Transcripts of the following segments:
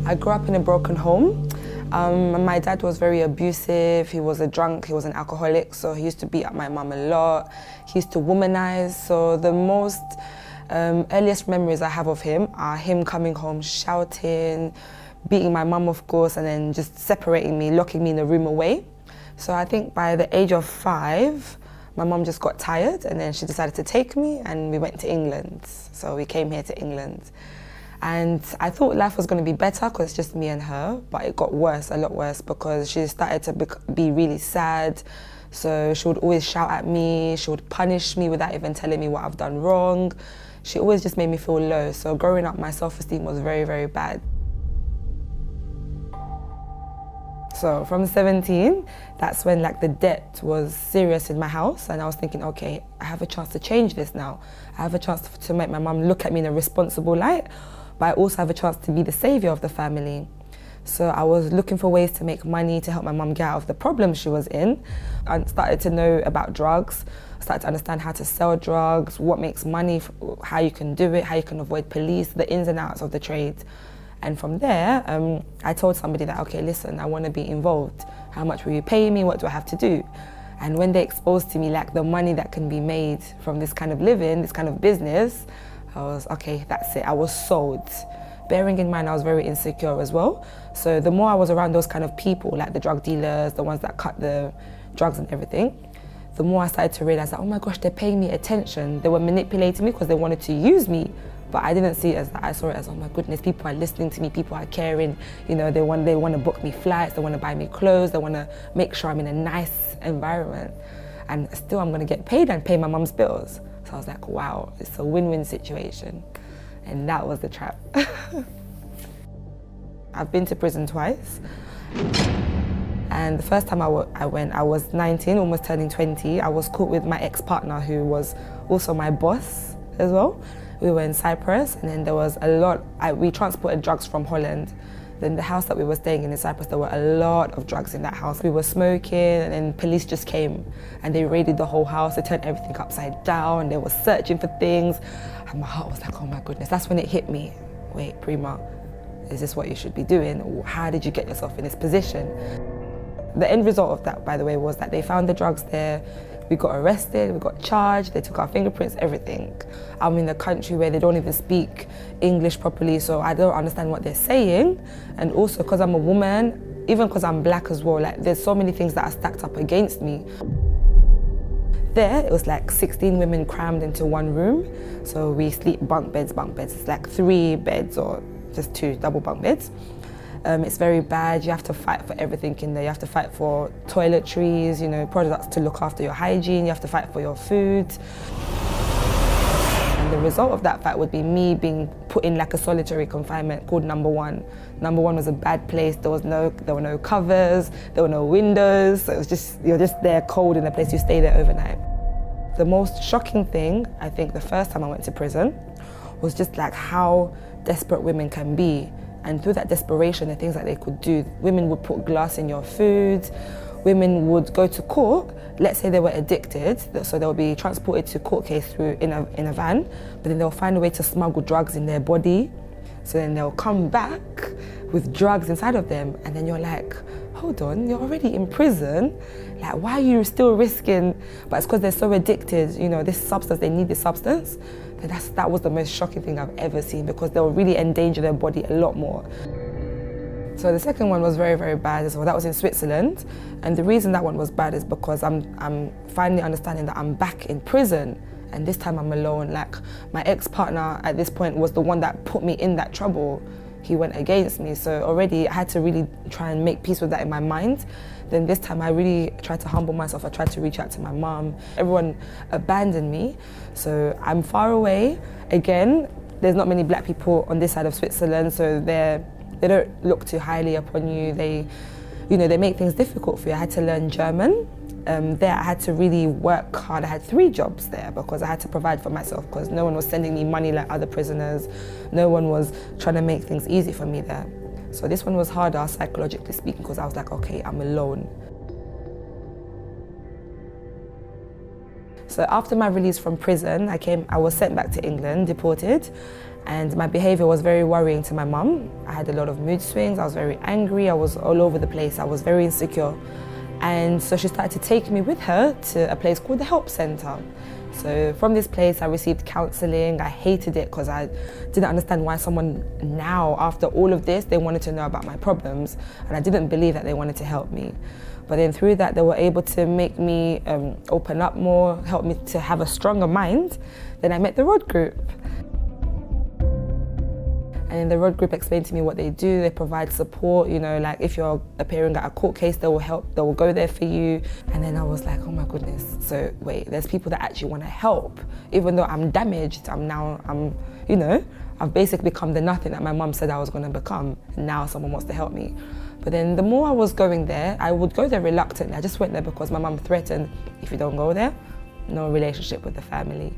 I grew up in a broken home. My dad was very abusive. He was a drunk, he was an alcoholic, so he used to beat up my mum a lot. He used to womanize, so the most earliest memories I have of him are him coming home shouting, beating my mum, of course, and then just separating me, locking me in a room away. So I think by the age of 5, my mum just got tired and then she decided to take me and we went to England. So we came here to England. And I thought life was going to be better because it's just me and her, but it got worse, a lot worse, because she started to be really sad. So she would always shout at me, she would punish me without even telling me what I've done wrong. She always just made me feel low. So growing up, my self-esteem was very, very bad. So from 17, that's when like the debt was serious in my house, and I was thinking, okay, I have a chance to change this now. I have a chance to make my mum look at me in a responsible light, but I also have a chance to be the saviour of the family. So I was looking for ways to make money to help my mum get out of the problem she was in. I started to know about drugs, started to understand how to sell drugs, what makes money, how you can do it, how you can avoid police, the ins and outs of the trade. And from there, I told somebody that, okay, listen, I want to be involved. How much will you pay me? What do I have to do? And when they exposed to me like the money that can be made from this kind of living, this kind of business, I was, okay, that's it. I was sold. Bearing in mind, I was very insecure as well. So the more I was around those kind of people, like the drug dealers, the ones that cut the drugs and everything, the more I started to realize that, oh my gosh, they're paying me attention. They were manipulating me because they wanted to use me. But I didn't see it as that. I saw it as, oh my goodness, people are listening to me, people are caring. You know, they want to book me flights, they want to buy me clothes, they want to make sure I'm in a nice environment. And still I'm going to get paid and pay my mum's bills. So I was like, wow, it's a win-win situation. And that was the trap. I've been to prison twice. And the first time I went, I was 19, almost turning 20. I was caught with my ex-partner who was also my boss as well. We were in Cyprus, and then there was a lot, we transported drugs from Holland. Then the house that we were staying in Cyprus, there were a lot of drugs in that house. We were smoking, and then police just came and they raided the whole house. They turned everything upside down. They were searching for things. And my heart was like, oh my goodness. That's when it hit me. Wait, Prima, is this what you should be doing? How did you get yourself in this position? The end result of that, by the way, was that they found the drugs there. We got arrested, we got charged, they took our fingerprints, everything. I'm in a country where they don't even speak English properly, so I don't understand what they're saying. And also, because I'm a woman, even because I'm black as well, like there's so many things that are stacked up against me. There, it was like 16 women crammed into one room. So we sleep bunk beds. It's like 3 beds or just 2 double bunk beds. It's very bad. You have to fight for everything in there. You have to fight for toiletries, you know, products to look after your hygiene. You have to fight for your food. And the result of that fight would be me being put in like a solitary confinement called number 1. Number 1 was a bad place. There were no covers, there were no windows. So it was just, you're just there cold in a place. You stay there overnight. The most shocking thing, I think, the first time I went to prison was just like how desperate women can be. And through that desperation, the things that they could do, women would put glass in your food, women would go to court, let's say they were addicted, so they'll be transported to court case in a van, but then they'll find a way to smuggle drugs in their body, so then they'll come back with drugs inside of them, and then you're like, hold on, you're already in prison, like why are you still risking, but it's because they're so addicted, you know, this substance, they need this substance. That was the most shocking thing I've ever seen, because they'll really endanger their body a lot more. So the second one was very, very bad as well. That was in Switzerland. And the reason that one was bad is because I'm finally understanding that I'm back in prison. And this time I'm alone. Like, my ex-partner at this point was the one that put me in that trouble. He went against me. So already I had to really try and make peace with that in my mind. Then this time I really tried to humble myself. I tried to reach out to my mum. Everyone abandoned me. So I'm far away. Again, there's not many black people on this side of Switzerland, so they don't look too highly upon you. They make things difficult for you. I had to learn German. There I had to really work hard. I had 3 jobs there because I had to provide for myself, because no one was sending me money like other prisoners. No one was trying to make things easy for me there. So this one was harder psychologically speaking, because I was like, okay, I'm alone. So after my release from prison, I was sent back to England, deported, and my behaviour was very worrying to my mum. I had a lot of mood swings, I was very angry, I was all over the place, I was very insecure. And so she started to take me with her to a place called the Help Centre. So from this place I received counselling. I hated it because I didn't understand why someone now, after all of this, they wanted to know about my problems, and I didn't believe that they wanted to help me. But then through that, they were able to make me open up more, help me to have a stronger mind. Then I met the Rod Group. And the Rod Group explained to me what they do. They provide support, you know, like if you're appearing at a court case, they will help, they will go there for you. And then I was like, oh my goodness, so wait, there's people that actually want to help. Even though I'm damaged, you know, I've basically become the nothing that my mum said I was going to become. And now someone wants to help me. But then the more I was going there, I would go there reluctantly. I just went there because my mum threatened, if you don't go there, no relationship with the family.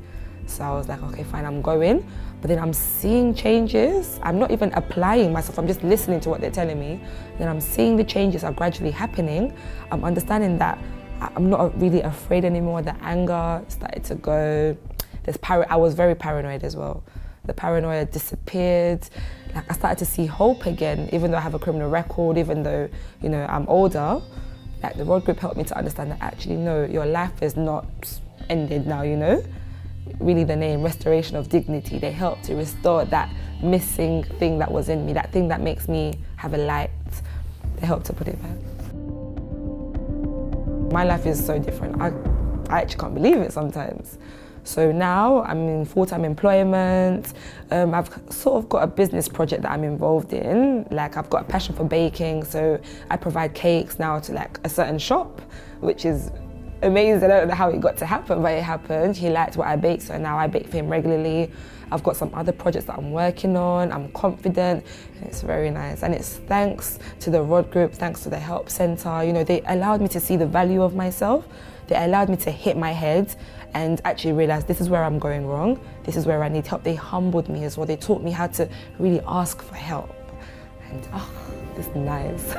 So I was like, okay, fine, I'm going. But then I'm seeing changes. I'm not even applying myself, I'm just listening to what they're telling me. Then I'm seeing the changes are gradually happening. I'm understanding that I'm not really afraid anymore. The anger started to go. I was very paranoid as well. The paranoia disappeared. Like I started to see hope again, even though I have a criminal record, even though, you know, I'm older. Like the Rod Group helped me to understand that actually, no, your life is not ended now, you know? Really the name, restoration of dignity. They help to restore that missing thing that was in me, that thing that makes me have a light. They help to put it back. My life is so different. I actually can't believe it sometimes. So now I'm in full-time employment. I've sort of got a business project that I'm involved in. Like I've got a passion for baking, so I provide cakes now to like a certain shop, which is amazing. I don't know how it got to happen, but it happened. He liked what I baked, so now I bake for him regularly. I've got some other projects that I'm working on. I'm confident, and it's very nice. And it's thanks to the Rod Group, thanks to the Help Centre. You know, they allowed me to see the value of myself. They allowed me to hit my head and actually realize this is where I'm going wrong. This is where I need help. They humbled me as well. They taught me how to really ask for help. And it's nice.